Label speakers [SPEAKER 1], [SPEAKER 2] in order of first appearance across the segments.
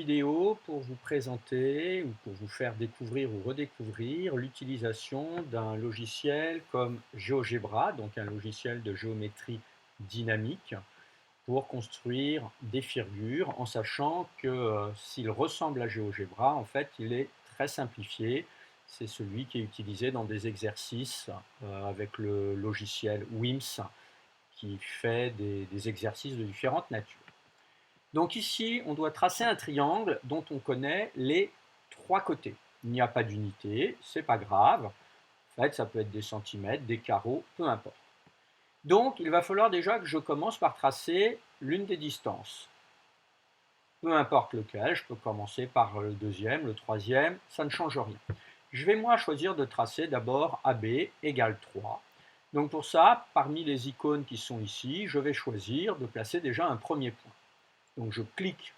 [SPEAKER 1] Vidéo pour vous présenter ou pour vous faire découvrir ou redécouvrir l'utilisation d'un logiciel comme GeoGebra, donc un logiciel de géométrie dynamique, pour construire des figures, en sachant que s'il ressemble à GeoGebra, en fait, il est très simplifié. C'est celui qui est utilisé dans des exercices avec le logiciel WIMS, qui fait des exercices de différentes natures. Donc ici, on doit tracer un triangle dont on connaît les trois côtés. Il n'y a pas d'unité, c'est pas grave. En fait, ça peut être des centimètres, des carreaux, peu importe. Donc, il va falloir déjà que je commence par tracer l'une des distances. Peu importe lequel, je peux commencer par le deuxième, le troisième, ça ne change rien. Je vais moi choisir de tracer d'abord AB égale 3. Donc pour ça, parmi les icônes qui sont ici, je vais choisir de placer déjà un premier point. Donc je clique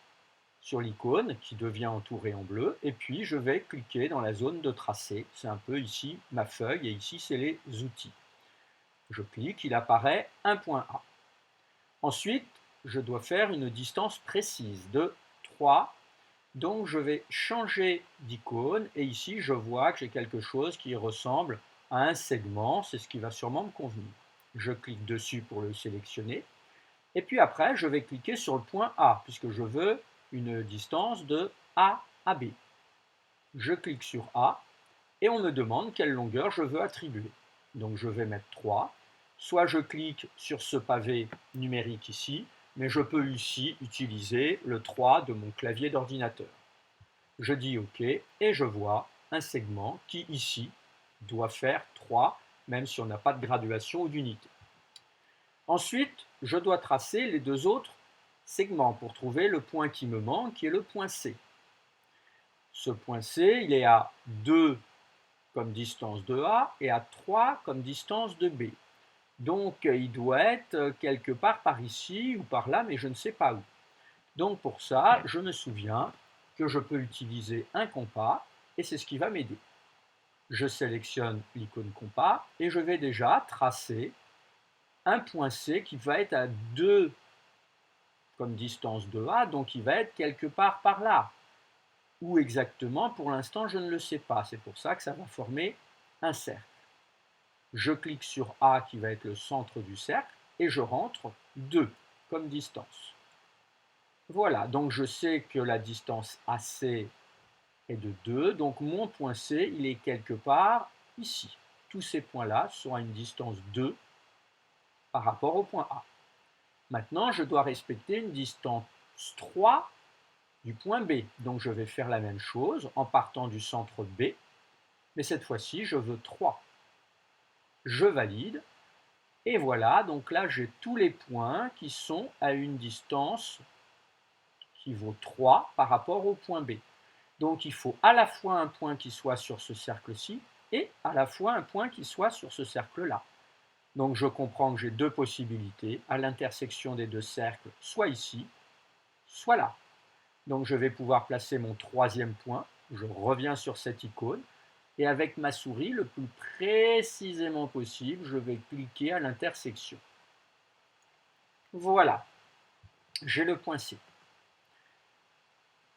[SPEAKER 1] sur l'icône qui devient entourée en bleu, et puis je vais cliquer dans la zone de tracé. C'est un peu ici ma feuille, et ici c'est les outils. Je clique, il apparaît un point A. Ensuite, je dois faire une distance précise de 3, donc je vais changer d'icône, et ici je vois que j'ai quelque chose qui ressemble à un segment, c'est ce qui va sûrement me convenir. Je clique dessus pour le sélectionner, et puis après, je vais cliquer sur le point A, puisque je veux une distance de A à B. Je clique sur A, et on me demande quelle longueur je veux attribuer. Donc je vais mettre 3. Soit je clique sur ce pavé numérique ici, mais je peux ici utiliser le 3 de mon clavier d'ordinateur. Je dis OK, et je vois un segment qui ici doit faire 3, même si on n'a pas de graduation ou d'unité. Ensuite, je dois tracer les deux autres segments pour trouver le point qui me manque, qui est le point C. Ce point C, il est à 2 comme distance de A et à 3 comme distance de B. Donc, il doit être quelque part par ici ou par là, mais je ne sais pas où. Donc, pour ça, je me souviens que je peux utiliser un compas et c'est ce qui va m'aider. Je sélectionne l'icône compas et je vais déjà tracer un point C qui va être à 2 comme distance de A, donc il va être quelque part par là. Où exactement, pour l'instant, je ne le sais pas. C'est pour ça que ça va former un cercle. Je clique sur A qui va être le centre du cercle et je rentre 2 comme distance. Voilà, donc je sais que la distance AC est de 2, donc mon point C, il est quelque part ici. Tous ces points-là sont à une distance 2 par rapport au point A. Maintenant, je dois respecter une distance 3 du point B. Donc je vais faire la même chose en partant du centre B, mais cette fois-ci, je veux 3. Je valide, et voilà, donc là j'ai tous les points qui sont à une distance qui vaut 3 par rapport au point B. Donc il faut à la fois un point qui soit sur ce cercle-ci et à la fois un point qui soit sur ce cercle-là. Donc je comprends que j'ai deux possibilités à l'intersection des deux cercles, soit ici, soit là. Donc je vais pouvoir placer mon troisième point, je reviens sur cette icône, et avec ma souris, le plus précisément possible, je vais cliquer à l'intersection. Voilà, j'ai le point C.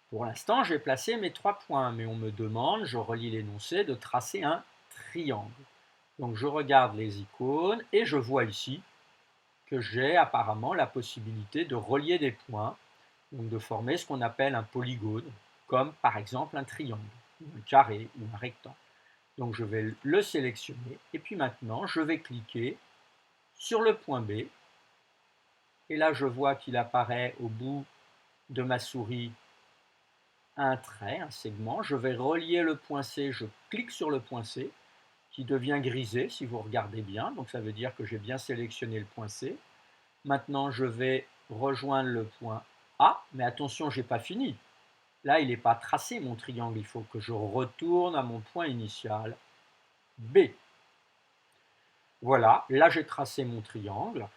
[SPEAKER 1] Pour l'instant, j'ai placé mes 3 points, mais on me demande, je relis l'énoncé, de tracer un triangle. Donc je regarde les icônes et je vois ici que j'ai apparemment la possibilité de relier des points, donc de former ce qu'on appelle un polygone, comme par exemple un triangle, ou un carré, ou un rectangle. Donc je vais le sélectionner, et puis maintenant je vais cliquer sur le point B, et là je vois qu'il apparaît au bout de ma souris un trait, un segment. Je vais relier le point C, je clique sur le point C, qui devient grisé si vous regardez bien, donc ça veut dire que j'ai bien sélectionné le point C. Maintenant, je vais rejoindre le point A, mais attention, je n'ai pas fini. Là, il n'est pas tracé mon triangle, il faut que je retourne à mon point initial, B. Voilà, là j'ai tracé mon triangle.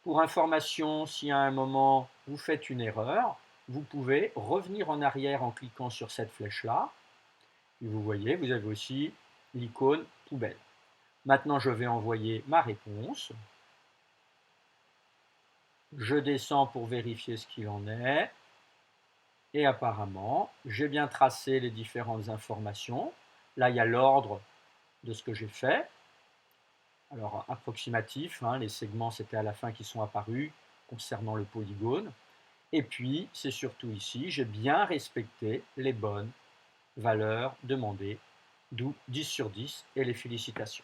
[SPEAKER 1] Pour information, si à un moment vous faites une erreur, vous pouvez revenir en arrière en cliquant sur cette flèche-là. Et vous voyez, vous avez aussi l'icône poubelle. Maintenant, je vais envoyer ma réponse. Je descends pour vérifier ce qu'il en est. Et apparemment, j'ai bien tracé les différentes informations. Là, il y a l'ordre de ce que j'ai fait. Alors, approximatif, hein, les segments, c'était à la fin qui sont apparus concernant le polygone. Et puis, c'est surtout ici, j'ai bien respecté les bonnes valeurs demandées, d'où 10 sur 10 et les félicitations.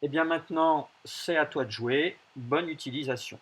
[SPEAKER 1] Et bien maintenant, c'est à toi de jouer. Bonne utilisation.